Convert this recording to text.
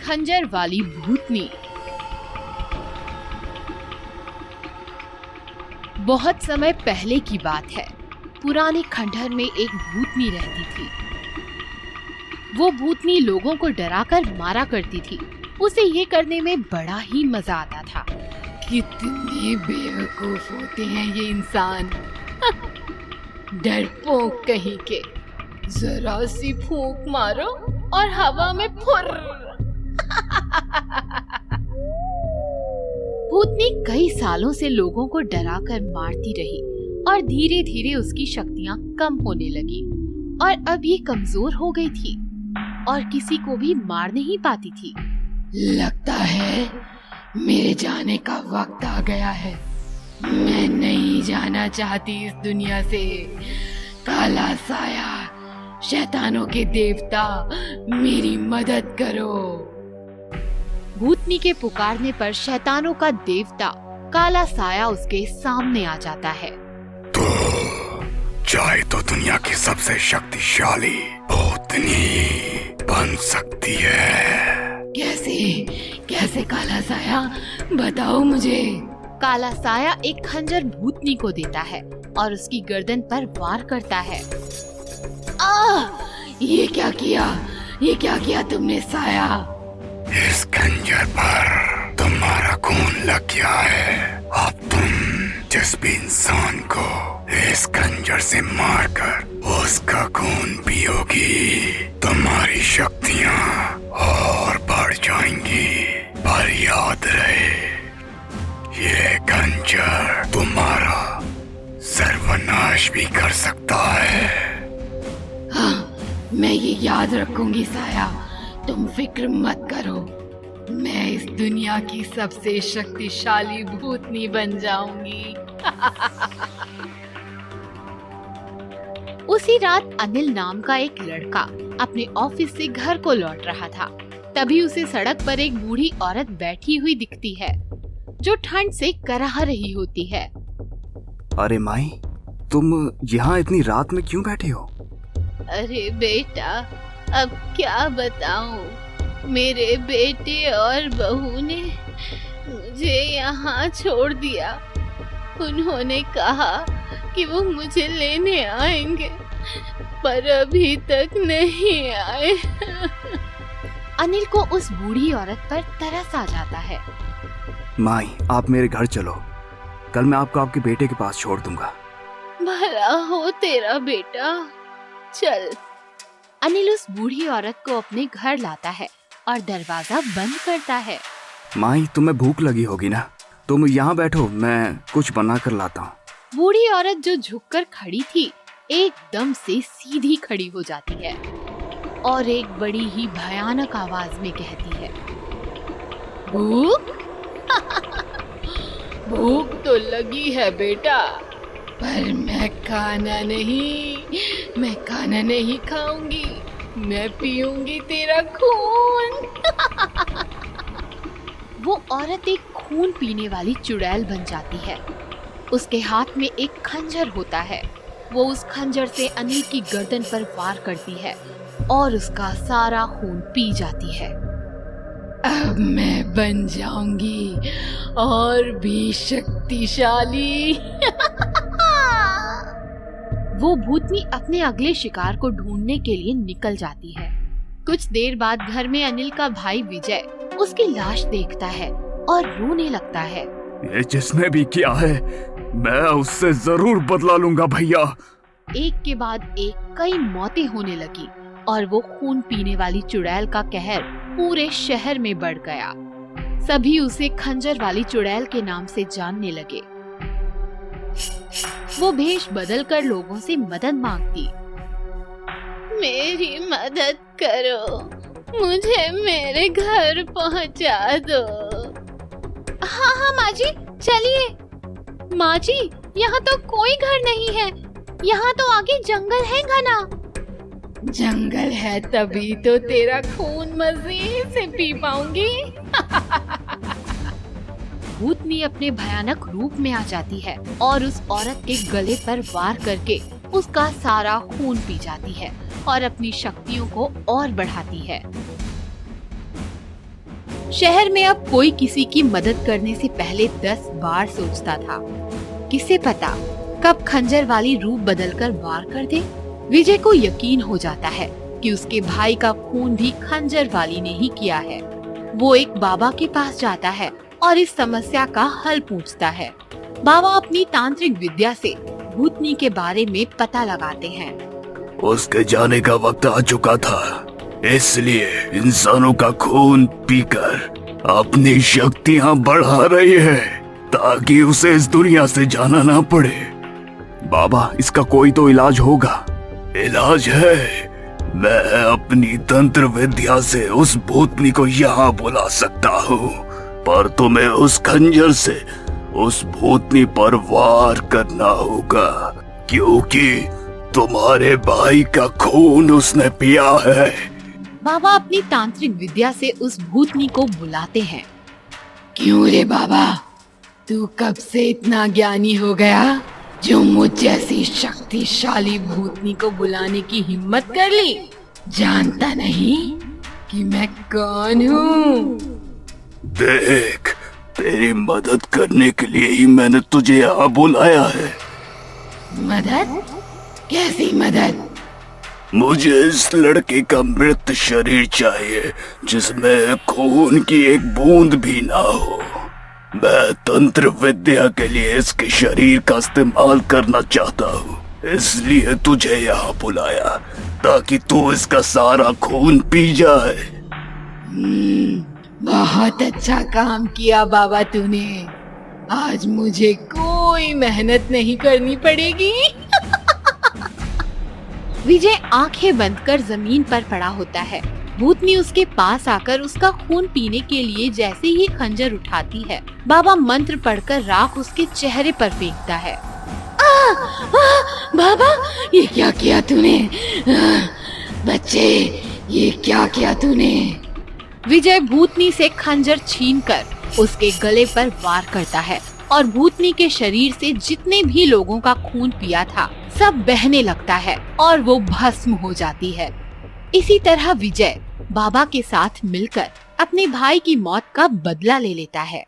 खंजर वाली भूतनी। बहुत समय पहले की बात है। पुराने खंडहर में एक भूतनी रहती थी। वो भूतनी लोगों को डराकर मारा करती थी। उसे ये करने में बड़ा ही मजा आता था। कितने बेवकूफ होते हैं ये इंसान। डरपोक कहीं के। जरा सी फूंक मारो और हवा में फुर। भूतनी कई सालों से लोगों को डराकर मारती रही और धीरे धीरे उसकी शक्तियां कम होने लगी और अब ये कमजोर हो गई थी और किसी को भी मार नहीं पाती थी। लगता है मेरे जाने का वक्त आ गया है। मैं नहीं जाना चाहती इस दुनिया से। काला साया, शैतानों के देवता, मेरी मदद करो। भूतनी के पुकारने पर शैतानों का देवता काला साया उसके सामने आ जाता है। तो चाहे तो दुनिया की सबसे शक्तिशाली भूतनी बन सकती है। कैसे काला साया, बताओ मुझे। काला साया एक खंजर भूतनी को देता है और उसकी गर्दन पर वार करता है। ये क्या किया तुमने साया? इस खंजर पर तुम्हारा खून लग गया है। अब तुम जिस भी इंसान को इस खंजर से मारकर उसका खून पियोगी, तुम्हारी शक्तियाँ और बढ़ जाएंगी। पर याद रहे, ये खंजर तुम्हारा सर्वनाश भी कर सकता है। हाँ, मैं ये याद रखूंगी साया। तुम फिक्र मत करो। मैं इस दुनिया की सबसे शक्तिशाली भूतनी बन जाऊंगी। उसी रात अनिल नाम का एक लड़का अपने ऑफिस से घर को लौट रहा था। तभी उसे सड़क पर एक बूढ़ी औरत बैठी हुई दिखती है जो ठंड से कराह रही होती है। अरे माई, तुम यहाँ इतनी रात में क्यों बैठी हो? अरे बेटा, अब क्या बताऊं। मेरे बेटे और बहू ने मुझे यहाँ छोड़ दिया। उन्होंने कहा कि वो मुझे लेने आएंगे, पर अभी तक नहीं आए। अनिल को उस बूढ़ी औरत पर तरस आ जाता है। माई, आप मेरे घर चलो। कल मैं आपको आपके बेटे के पास छोड़ दूंगा। भला हो तेरा बेटा, चल। अनिल उस बूढ़ी औरत को अपने घर लाता है और दरवाजा बंद करता है। माई, तुम्हें भूख लगी होगी ना? तुम यहाँ बैठो, मैं कुछ बना कर लाता हूँ। बूढ़ी औरत जो झुककर खड़ी थी एकदम से सीधी खड़ी हो जाती है और एक बड़ी ही भयानक आवाज में कहती है, भूख? भूख तो लगी है बेटा, पर मैं खाना नहीं खाऊंगी। मैं पीऊंगी तेरा खून। वो औरत एक खून पीने वाली चुड़ैल बन जाती है। उसके हाथ में एक खंजर होता है। वो उस खंजर से अनिल की गर्दन पर वार करती है और उसका सारा खून पी जाती है। अब मैं बन जाऊंगी और भी शक्तिशाली। वो भूतनी अपने अगले शिकार को ढूंढने के लिए निकल जाती है। कुछ देर बाद घर में अनिल का भाई विजय उसकी लाश देखता है और रोने लगता है। ये जिसने भी किया है, मैं उससे जरूर बदला लूंगा भैया। एक के बाद एक कई मौतें होने लगी और वो खून पीने वाली चुड़ैल का कहर पूरे शहर में बढ़ गया। सभी उसे खंजर वाली चुड़ैल के नाम से जानने लगे। वो भेष बदलकर लोगों से मदद मांगती। मेरी मदद करो, मुझे मेरे घर पहुंचा दो। हाँ माँ जी, चलिए। माँ जी, यहाँ तो कोई घर नहीं है। यहाँ तो आगे जंगल है घना। जंगल है तभी तो तेरा खून मजे से पी पाऊंगी। भूतनी अपने भयानक रूप में आ जाती है और उस औरत के गले पर वार करके उसका सारा खून पी जाती है और अपनी शक्तियों को और बढ़ाती है। शहर में अब कोई किसी की मदद करने से पहले 10 बार सोचता था। किसे पता कब खंजर वाली रूप बदलकर वार कर दे। विजय को यकीन हो जाता है कि उसके भाई का खून भी खंजर वाली ने ही किया है। वो एक बाबा के पास जाता है और इस समस्या का हल पूछता है। बाबा अपनी तांत्रिक विद्या से भूतनी के बारे में पता लगाते हैं। उसके जाने का वक्त आ चुका था, इसलिए इंसानों का खून पीकर अपनी शक्तियां बढ़ा रही है ताकि उसे इस दुनिया से जाना ना पड़े। बाबा, इसका कोई तो इलाज होगा। इलाज है, मैं अपनी तंत्र विद्या से उस भूतनी को यहाँ बुला सकता हूँ, पर तुम्हें उस खंजर से उस भूतनी पर वार करना होगा, क्योंकि तुम्हारे भाई का खून उसने पिया है। बाबा अपनी तांत्रिक विद्या से उस भूतनी को बुलाते हैं। क्यों रे बाबा, तू कब से इतना ज्ञानी हो गया जो मुझ जैसी शक्तिशाली भूतनी को बुलाने की हिम्मत कर ली? जानता नहीं कि मैं कौन हूँ? देख, तेरी मदद करने के लिए ही मैंने तुझे यहाँ बुलाया है। मदद? कैसी मदद? मुझे इस लड़के का मृत शरीर चाहिए जिसमें खून की एक बूंद भी ना हो। मैं तंत्र विद्या के लिए इसके शरीर का इस्तेमाल करना चाहता हूँ, इसलिए तुझे यहाँ बुलाया ताकि तू इसका सारा खून पी जाए। बहुत अच्छा काम किया बाबा तूने। आज मुझे कोई मेहनत नहीं करनी पड़ेगी। विजय आंखें बंद कर जमीन पर पड़ा होता है। भूतनी उसके पास आकर उसका खून पीने के लिए जैसे ही खंजर उठाती है, बाबा मंत्र पढ़कर राख उसके चेहरे पर फेंकता है। बाबा, ये क्या किया तूने? बच्चे, ये क्या किया तूने? विजय भूतनी से खंजर छीनकर उसके गले पर वार करता है और भूतनी के शरीर से जितने भी लोगों का खून पिया था सब बहने लगता है और वो भस्म हो जाती है। इसी तरह विजय बाबा के साथ मिलकर अपने भाई की मौत का बदला ले लेता है।